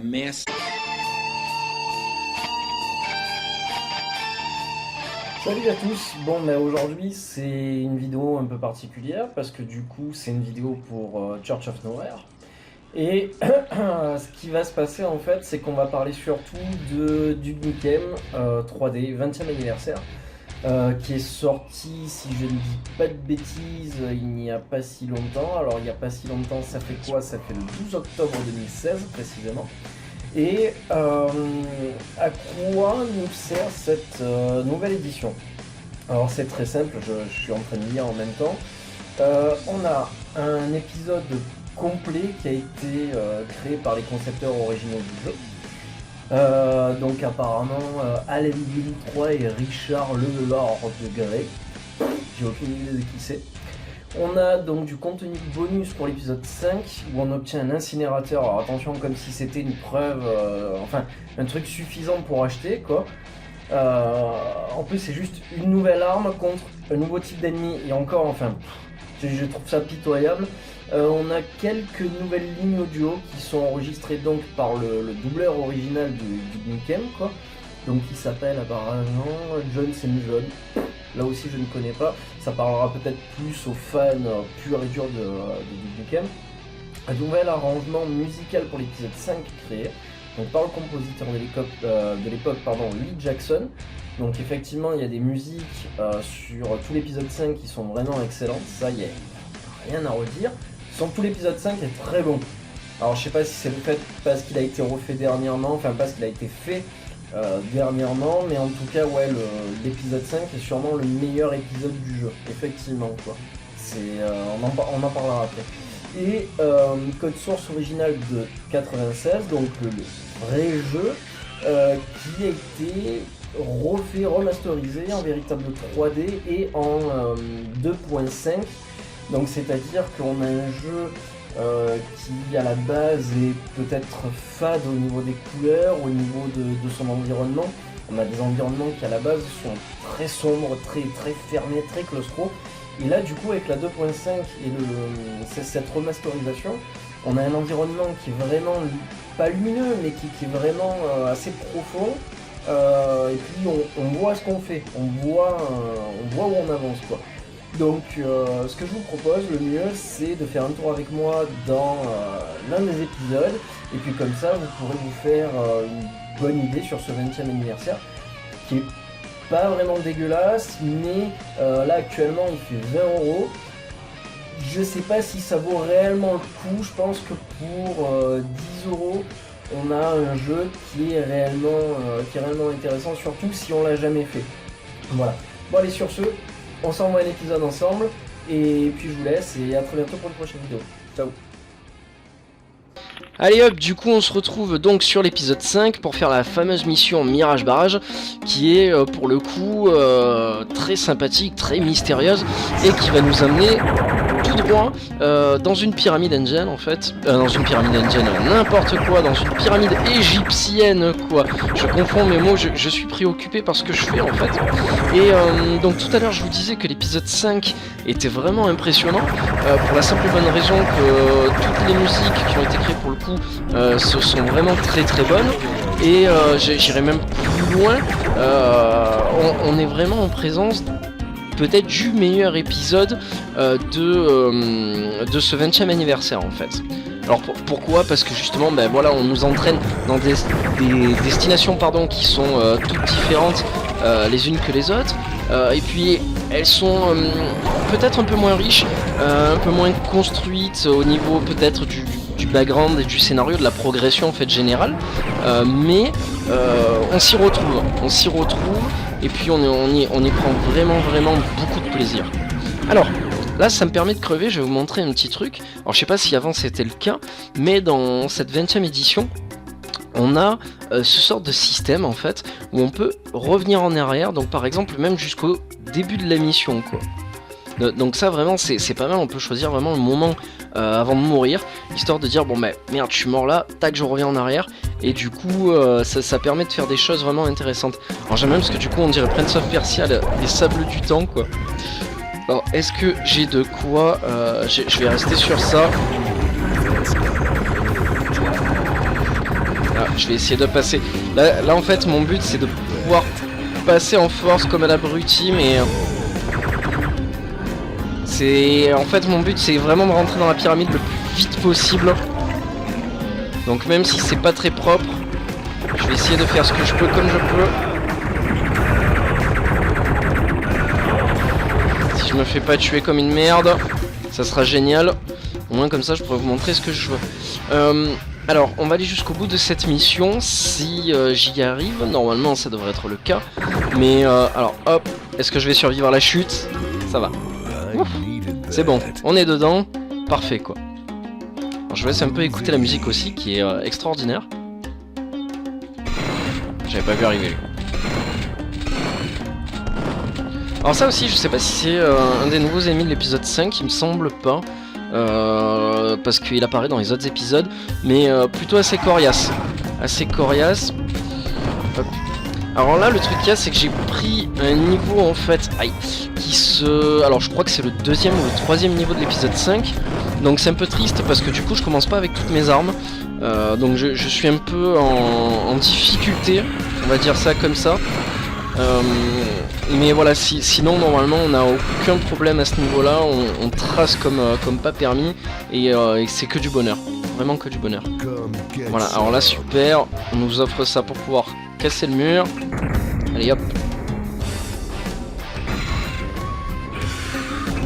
mess. Salut à tous, bon aujourd'hui c'est une vidéo un peu particulière parce que du coup c'est une vidéo pour Church of Nowhere et ce qui va se passer en fait c'est qu'on va parler surtout de Duke Nukem 3D 20e anniversaire qui est sorti, si je ne dis pas de bêtises, il n'y a pas si longtemps. Alors il n'y a pas si longtemps, ça fait quoi? Ça fait le 12 octobre 2016 précisément. Et à quoi nous sert cette nouvelle édition? Alors c'est très simple, je suis en train de lire en même temps. On a un épisode complet qui a été créé par les concepteurs originaux du jeu. Donc apparemment Alan Billy 3 et Richard Lelord de Grey. J'ai aucune idée de qui c'est. On a donc du contenu bonus pour l'épisode 5 où on obtient un incinérateur. Alors attention, comme si c'était une preuve, enfin un truc suffisant pour acheter quoi. En plus c'est juste une nouvelle arme contre un nouveau type d'ennemi et encore enfin je trouve ça pitoyable. On a quelques nouvelles lignes audio qui sont enregistrées donc par le doubleur original du Nukem quoi. Donc il s'appelle apparemment John John. Là aussi je ne connais pas, ça parlera peut-être plus aux fans purs et durs de Duke Nukem. Un nouvel arrangement musical pour l'épisode 5 créé donc par le compositeur de l'époque, Lee Jackson. Donc effectivement il y a des musiques sur tout l'épisode 5 qui sont vraiment excellentes, ça y est, rien à redire. Tout l'épisode 5 est très bon. Alors je sais pas si c'est le fait parce qu'il a été refait dernièrement, enfin parce qu'il a été fait dernièrement, mais en tout cas ouais l'épisode 5 est sûrement le meilleur épisode du jeu, effectivement quoi. On en parlera après. Et code source original de 96, donc le vrai jeu qui a été refait, remasterisé en véritable 3D et en 2.5. Donc c'est-à-dire qu'on a un jeu qui à la base est peut-être fade au niveau des couleurs, au niveau de son environnement. On a des environnements qui à la base sont très sombres, très fermés, très claustro. Et là du coup avec la 2.5 et cette remasterisation, on a un environnement qui est vraiment pas lumineux mais qui est vraiment assez profond. Et puis on voit ce qu'on fait, on voit où on avance quoi. Donc ce que je vous propose, le mieux c'est de faire un tour avec moi dans l'un des épisodes et puis comme ça vous pourrez vous faire une bonne idée sur ce 20e anniversaire qui est pas vraiment dégueulasse mais là actuellement il fait 20€. Je sais pas si ça vaut réellement le coup, je pense que pour 10€ on a un jeu qui est réellement intéressant, surtout si on l'a jamais fait. Voilà. Bon allez sur ce, on s'envoie un épisode ensemble et puis je vous laisse et à très bientôt pour une prochaine vidéo. Ciao. Allez hop, du coup on se retrouve donc sur l'épisode 5 pour faire la fameuse mission Mirage Barrage qui est pour le coup très sympathique, très mystérieuse et qui va nous amener tout droit dans une pyramide indienne en fait, dans une pyramide indienne, n'importe quoi, dans une pyramide égyptienne quoi, je confonds mes mots, je suis préoccupé par ce que je fais en fait. Et donc tout à l'heure je vous disais que l'épisode 5 était vraiment impressionnant pour la simple et bonne raison que toutes les musiques qui ont été créées pour le coup ce sont vraiment très bonnes et j'irai même plus loin, on est vraiment en présence peut-être du meilleur épisode de ce 20e anniversaire en fait. Alors pourquoi? Parce que justement ben voilà, on nous entraîne dans des destinations qui sont toutes différentes les unes que les autres et puis elles sont peut-être un peu moins riches, un peu moins construites au niveau peut-être du background et du scénario, de la progression en fait générale, mais on s'y retrouve et puis on y prend vraiment beaucoup de plaisir. Alors là ça me permet de crever, je vais vous montrer un petit truc. Alors je sais pas si avant c'était le cas, mais dans cette 20e édition on a ce sort de système en fait où on peut revenir en arrière, donc par exemple même jusqu'au début de la mission quoi. Donc ça vraiment c'est pas mal, on peut choisir vraiment le moment avant de mourir, histoire de dire bon bah merde je suis mort là, tac je reviens en arrière, et du coup ça permet de faire des choses vraiment intéressantes. Alors j'aime même parce que du coup on dirait Prince of Persia, les sables du temps quoi. Alors est-ce que j'ai de quoi, je vais rester sur ça. je vais essayer de passer. Là en fait mon but c'est de pouvoir passer en force comme un abruti, mais en fait mon but c'est vraiment de rentrer dans la pyramide le plus vite possible. Donc même si c'est pas très propre, je vais essayer de faire ce que je peux comme je peux. Si je me fais pas tuer comme une merde, ça sera génial. Au moins comme ça je pourrais vous montrer ce que je veux. Alors on va aller jusqu'au bout de cette mission si j'y arrive. Normalement ça devrait être le cas. Mais alors hop, est-ce que je vais survivre à la chute? Ça va. C'est bon, on est dedans. Parfait quoi. Alors, je vous laisse un peu écouter la musique aussi qui est extraordinaire. J'avais pas vu arriver lui. Alors ça aussi je sais pas si c'est un des nouveaux ennemis de l'épisode 5, il me semble pas. Parce qu'il apparaît dans les autres épisodes, mais plutôt assez coriace. Assez coriace. Hop. Alors là, le truc qu'il y a, c'est que j'ai pris un niveau en fait, alors je crois que c'est le deuxième ou le troisième niveau de l'épisode 5. Donc c'est un peu triste parce que du coup je commence pas avec toutes mes armes. Donc je suis un peu en difficulté, on va dire ça comme ça. Mais voilà, sinon normalement on n'a aucun problème à ce niveau là, on trace comme pas permis et c'est que du bonheur, vraiment que du bonheur. Voilà, alors là super, on nous offre ça pour pouvoir casser le mur. Allez hop.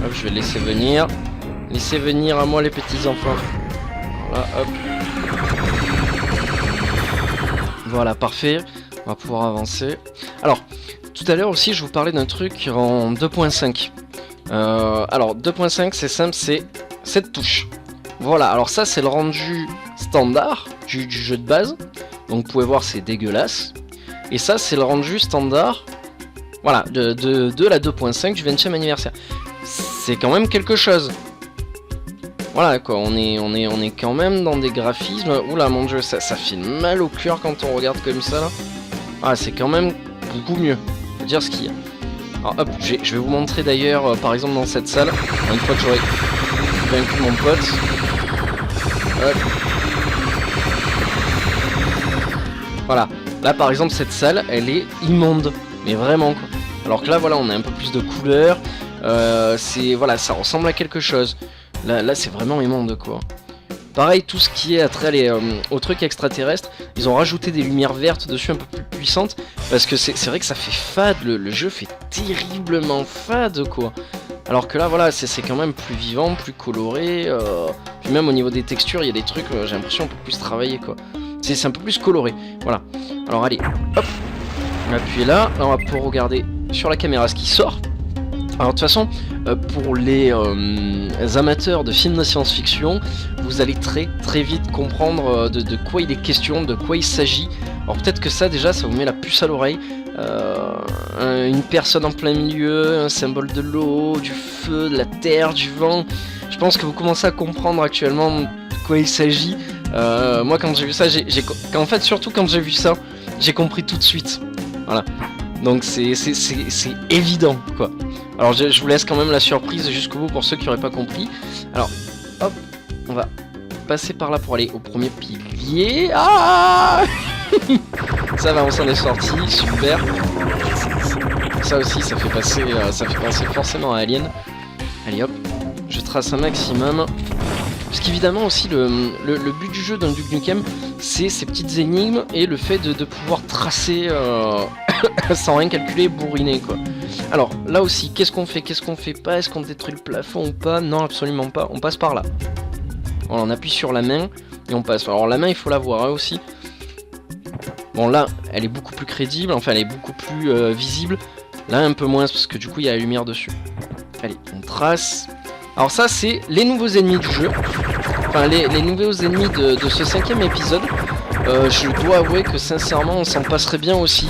Hop, je vais laisser venir. Laissez venir à moi les petits enfants. Voilà, hop. Voilà, parfait. On va pouvoir avancer. Alors, tout à l'heure aussi, je vous parlais d'un truc en 2.5. Alors, 2.5, c'est simple, c'est cette touche. Voilà, alors ça, c'est le rendu standard du jeu de base. Donc, vous pouvez voir, c'est dégueulasse. Et ça, c'est le rendu standard, voilà, de la 2.5 du 20e anniversaire. C'est quand même quelque chose. Voilà quoi, on est quand même dans des graphismes. Oula mon dieu, ça fait mal au cœur quand on regarde comme ça là. Ah, c'est quand même beaucoup mieux. Faut dire ce qu'il y a. Alors hop, je vais vous montrer d'ailleurs, par exemple dans cette salle, une fois que j'aurai vaincu mon pote. Hop. Voilà. Là par exemple cette salle, elle est immonde. Mais vraiment quoi. Alors que là voilà, on a un peu plus de couleurs. Voilà, ça ressemble à quelque chose. Là c'est vraiment immonde quoi. Pareil, tout ce qui est attrait au truc extraterrestre, ils ont rajouté des lumières vertes dessus un peu plus puissantes. Parce que c'est vrai que ça fait fade, le jeu fait terriblement fade quoi. Alors que là voilà, c'est quand même plus vivant, plus coloré. Puis même au niveau des textures, il y a des trucs, j'ai l'impression un peu plus travaillé quoi. C'est un peu plus coloré, voilà. Alors allez, hop, on va appuyer là on va pouvoir regarder sur la caméra ce qui sort. Alors de toute façon, pour les amateurs de films de science-fiction, vous allez très vite comprendre de quoi il est question, de quoi il s'agit. Alors peut-être que ça déjà, ça vous met la puce à l'oreille. Une personne en plein milieu, un symbole de l'eau, du feu, de la terre, du vent. Je pense que vous commencez à comprendre actuellement de quoi il s'agit. Moi quand j'ai vu ça, en fait surtout quand j'ai vu ça, j'ai compris tout de suite. Voilà. Donc c'est évident quoi. Alors je vous laisse quand même la surprise jusqu'au bout pour ceux qui n'auraient pas compris. Alors hop, on va passer par là pour aller au premier pilier. Ah ça va, on s'en est sorti, super. Ça aussi ça fait passer forcément à Alien. Allez hop, je trace un maximum. Parce qu'évidemment aussi le but du jeu dans Duke Nukem, c'est ces petites énigmes et le fait de pouvoir tracer sans rien calculer et bourriner quoi. Alors là aussi, qu'est-ce qu'on fait pas? Est-ce qu'on détruit le plafond ou pas? Non, absolument pas, on passe par là. Voilà, on appuie sur la main et on passe. Alors la main il faut la voir hein, aussi. Bon là, elle est beaucoup plus crédible, enfin elle est beaucoup plus visible. Là un peu moins parce que du coup il y a la lumière dessus. Allez, on trace. Alors ça c'est les nouveaux ennemis du jeu. Enfin les nouveaux ennemis de ce 5e épisode. Je dois avouer que sincèrement on s'en passerait bien aussi.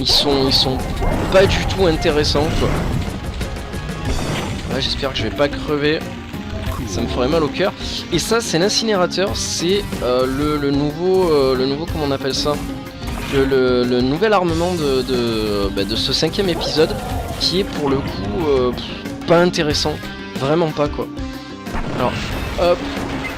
Ils sont pas du tout intéressants quoi. Ouais, j'espère que je vais pas crever. Ça me ferait mal au cœur. Et ça c'est l'incinérateur. C'est le nouveau comment on appelle ça, le nouvel armement de ce 5e épisode. Qui est pour le coup pas intéressant. Vraiment pas quoi. Alors hop.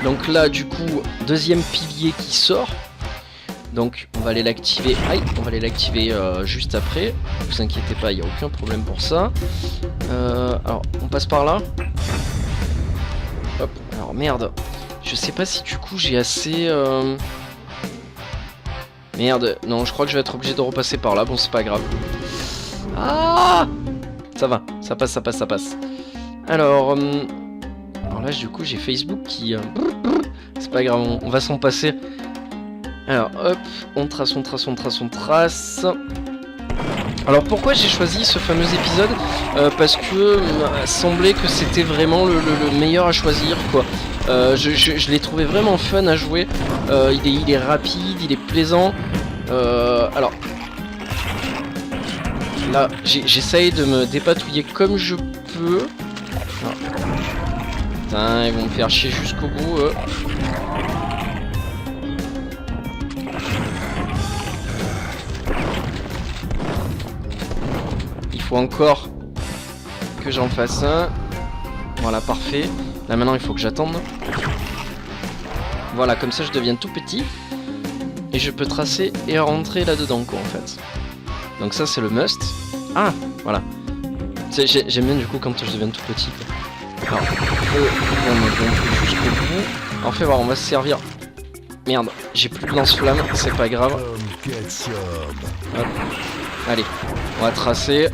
Donc là du coup deuxième pilier qui sort. Donc on va aller l'activer. Aïe, on va aller l'activer juste après. Vous inquiétez pas, il n'y a aucun problème pour ça. Alors on passe par là. Hop, alors merde. Je sais pas si du coup j'ai assez... Merde, non, je crois que je vais être obligé de repasser par là. Bon, c'est pas grave. Ah, ça va, ça passe, ça passe, ça passe. Alors là, du coup, j'ai Facebook qui... C'est pas grave, on va s'en passer. Alors, hop, on trace, on trace, on trace, on trace. Alors, pourquoi j'ai choisi ce fameux épisode parce que semblait que c'était vraiment le meilleur à choisir, quoi. Je l'ai trouvé vraiment fun à jouer. Il est rapide, il est plaisant. Alors, là, j'essaye de me dépatouiller comme je peux. Alors, putain, ils vont me faire chier jusqu'au bout. Il faut encore que j'en fasse un. Voilà, parfait. Là maintenant il faut que j'attende. Voilà, comme ça je deviens tout petit. Et je peux tracer et rentrer là-dedans, quoi, en fait. Donc ça c'est le must. Ah, voilà. J'aime bien du coup quand je deviens tout petit, quoi. Alors, on me jusqu'au bout. En fait, voilà, on va se servir. Merde, j'ai plus de lance-flamme, c'est pas grave. Hop. Allez, on va tracer.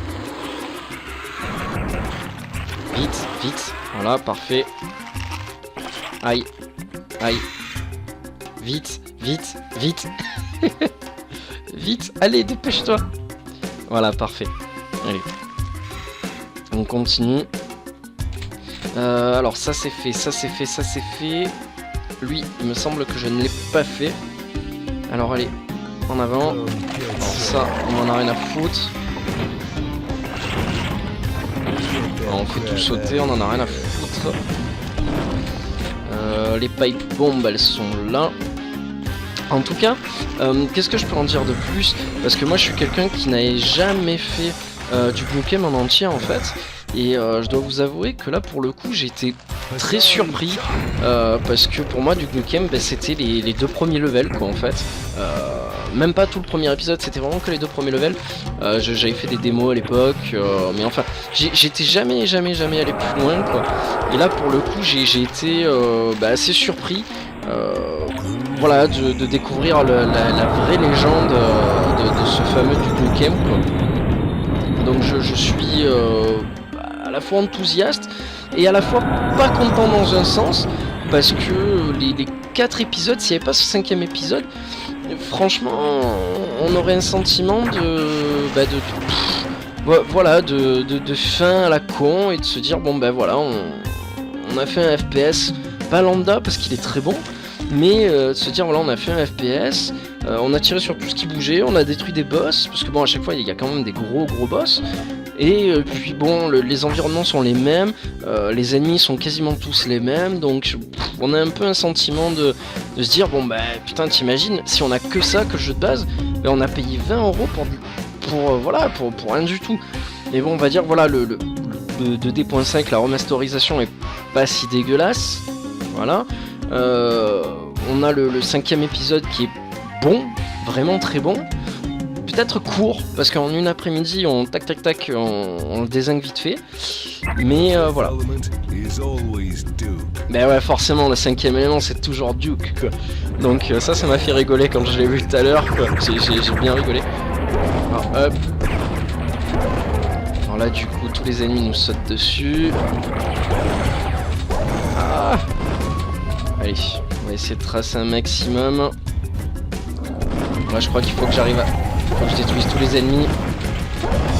Vite, vite. Voilà, parfait. Aïe, aïe. Vite, vite, vite. Vite, allez, dépêche-toi. Voilà, parfait. Allez. On continue. Alors, ça c'est fait, ça c'est fait, ça c'est fait. Lui, il me semble que je ne l'ai pas fait. Alors, allez, en avant. Alors, ça, on en a rien à foutre. Alors, on fait tout sauter, on en a rien à foutre. Les pipe bombes, elles sont là. En tout cas, qu'est-ce que je peux en dire de plus? Parce que moi, je suis quelqu'un qui n'avait jamais fait du Nukem en entier, en fait. Et je dois vous avouer que là, pour le coup, j'ai été très surpris. Parce que pour moi, du Nukem, ben, c'était les deux premiers levels, quoi, en fait. Même pas tout le premier épisode, c'était vraiment que les deux premiers levels. J'avais fait des démos à l'époque, mais enfin, j'étais jamais allé plus loin, quoi. Et là, pour le coup, j'ai été assez surpris. Voilà, de découvrir la vraie légende de ce fameux Duke Nukem, quoi. Donc je suis à la fois enthousiaste et à la fois pas content dans un sens, parce que les 4 épisodes, s'il n'y avait pas ce 5e épisode, franchement on aurait un sentiment voilà, de fin à la con, et de se dire bon ben voilà, on a fait un FPS pas lambda parce qu'il est très bon, mais de se dire voilà, on a fait un FPS, on a tiré sur tout ce qui bougeait, on a détruit des boss, parce que bon, à chaque fois il y a quand même des gros boss, et puis bon, les environnements sont les mêmes, les ennemis sont quasiment tous les mêmes, donc on a un peu un sentiment de se dire bon bah putain, t'imagines, si on a que ça, que le jeu de base, ben, on a payé 20 € pour rien du tout. Mais bon, on va dire voilà, le 2D.5, la remasterisation est pas si dégueulasse, voilà. On a le 5e épisode qui est bon, vraiment très bon. Peut-être court, parce qu'en une après-midi, on le dézingue vite fait. Mais voilà. Ben ouais, forcément, le 5e élément, c'est toujours Duke, quoi. Donc ça m'a fait rigoler quand je l'ai vu tout à l'heure, quoi. J'ai bien rigolé. Alors, hop. Alors là, du coup, tous les ennemis nous sautent dessus. Ah. Allez, on va essayer de tracer un maximum. Là, je crois qu'il faut que j'arrive à... Faut que je détruise tous les ennemis.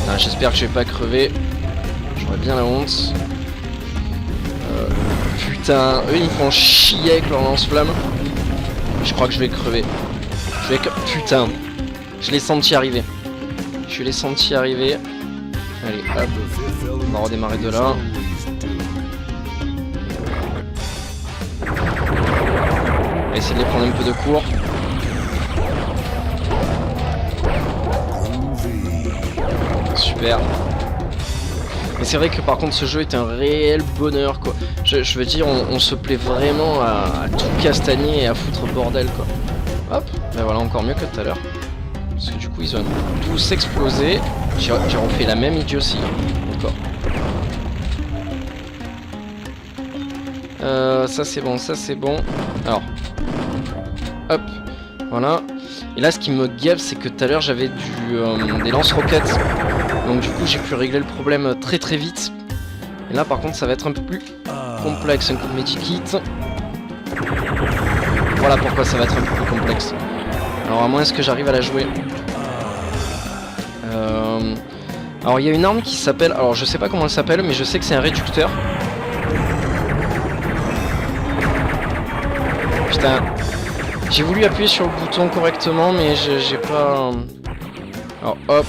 Ah, j'espère que je vais pas crever. J'aurais bien la honte. Putain, eux ils me font chier avec leur lance-flamme. Je crois que je vais crever. Putain, je l'ai senti arriver. Je l'ai senti arriver. Allez, hop. On va redémarrer de là. On va essayer de les prendre un peu de cours. Super. Mais c'est vrai que par contre ce jeu est un réel bonheur, quoi. Je veux dire, on se plaît vraiment à tout castagner et à foutre bordel, quoi. Hop. Ben voilà, encore mieux que tout à l'heure. Parce que du coup, ils ont tous explosé. J'ai refait la même idiotie. Encore. Ça c'est bon, ça c'est bon. Alors. Hop. Voilà. Et là, ce qui me gave, c'est que tout à l'heure, j'avais des lance-roquettes. Donc du coup, j'ai pu régler le problème très très vite. Et là, par contre, ça va être un peu plus complexe. Un coup de medikit. Voilà pourquoi ça va être un peu plus complexe. Alors à moins que j'arrive à la jouer. Alors il y a une arme qui s'appelle... Alors je sais pas comment elle s'appelle, mais je sais que c'est un réducteur. Putain. J'ai voulu appuyer sur le bouton correctement, mais j'ai pas... Alors hop.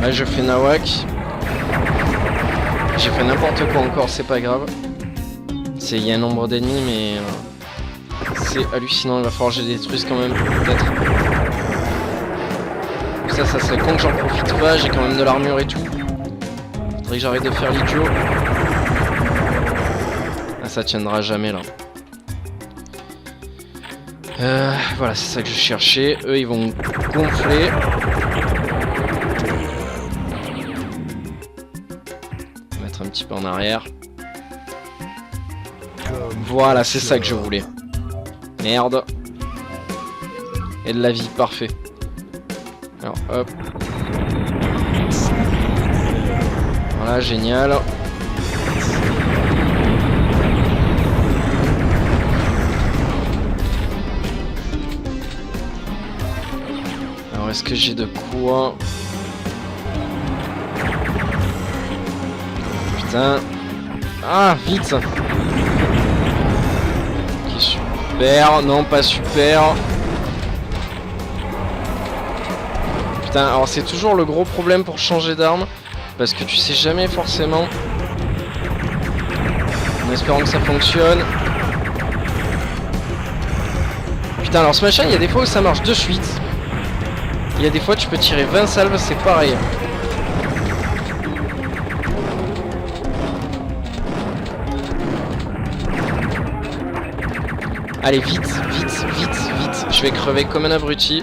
Là je fais nawak. J'ai fait n'importe quoi encore, c'est pas grave. Il y a un nombre d'ennemis, mais c'est hallucinant. Il va falloir que je les détruise quand même, peut-être. Ça serait con que j'en profite pas. J'ai quand même de l'armure et tout. Faudrait que j'arrête de faire l'idiot. Ah, ça tiendra jamais là. Voilà, c'est ça que je cherchais. Eux, ils vont gonfler. Mettre un petit peu en arrière. Voilà, c'est ça que je voulais. Merde. Et de la vie, parfait. Alors, hop. Voilà, génial. Alors, est-ce que j'ai de quoi? Putain. Ah, vite. Super, non pas super. Putain, alors c'est toujours le gros problème pour changer d'arme. Parce que tu sais jamais forcément. En espérant que ça fonctionne. Putain, alors ce machin, il y a des fois où ça marche de suite. Il y a des fois tu peux tirer 20 salves, c'est pareil. Allez, vite, vite, vite, vite. Je vais crever comme un abruti.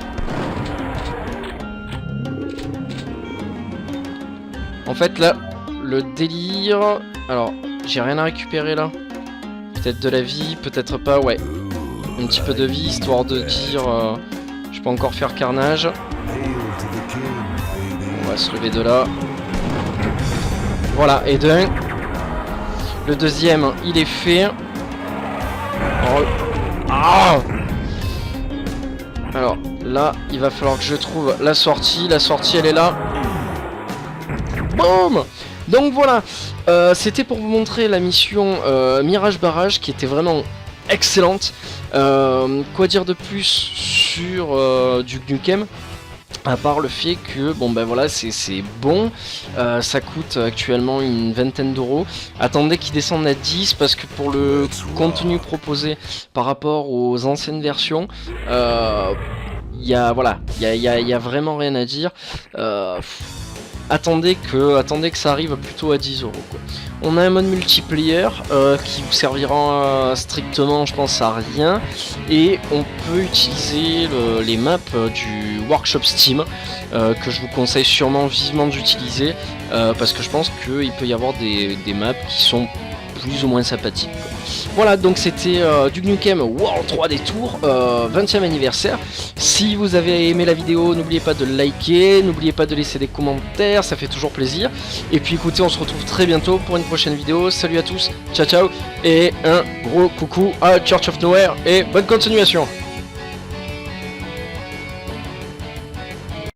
En fait, là, le délire... Alors, j'ai rien à récupérer, là. Peut-être de la vie, peut-être pas, ouais. Un petit peu de vie, histoire de dire... je peux encore faire carnage. On va se lever de là. Voilà, et d'un. Le deuxième, il est fait. Oh. Ah! Alors là, il va falloir que je trouve la sortie. La sortie, elle est là. Boum! Donc voilà, c'était pour vous montrer la mission Mirage Barrage qui était vraiment excellente. Quoi dire de plus sur Duke Nukem? À part le fait que, bon ben voilà, c'est bon, ça coûte actuellement une vingtaine d'euros. Attendez qu'il descende à 10 parce que pour le contenu proposé par rapport aux anciennes versions, il y a vraiment rien à dire. Attendez que ça arrive plutôt à 10 euros quoi. On a un mode multiplayer qui vous servira strictement je pense à rien. Et on peut utiliser les maps du workshop Steam que je vous conseille sûrement vivement d'utiliser parce que je pense qu'il peut y avoir des maps qui sont plus ou moins sympathiques quoi. Voilà, donc c'était Duke Nukem World 3D Tour 20e anniversaire. Si vous avez aimé la vidéo, n'oubliez pas de liker, n'oubliez pas de laisser des commentaires, ça fait toujours plaisir. Et puis écoutez, on se retrouve très bientôt pour une prochaine vidéo. Salut à tous, ciao ciao, et un gros coucou à Church of Nowhere, et bonne continuation.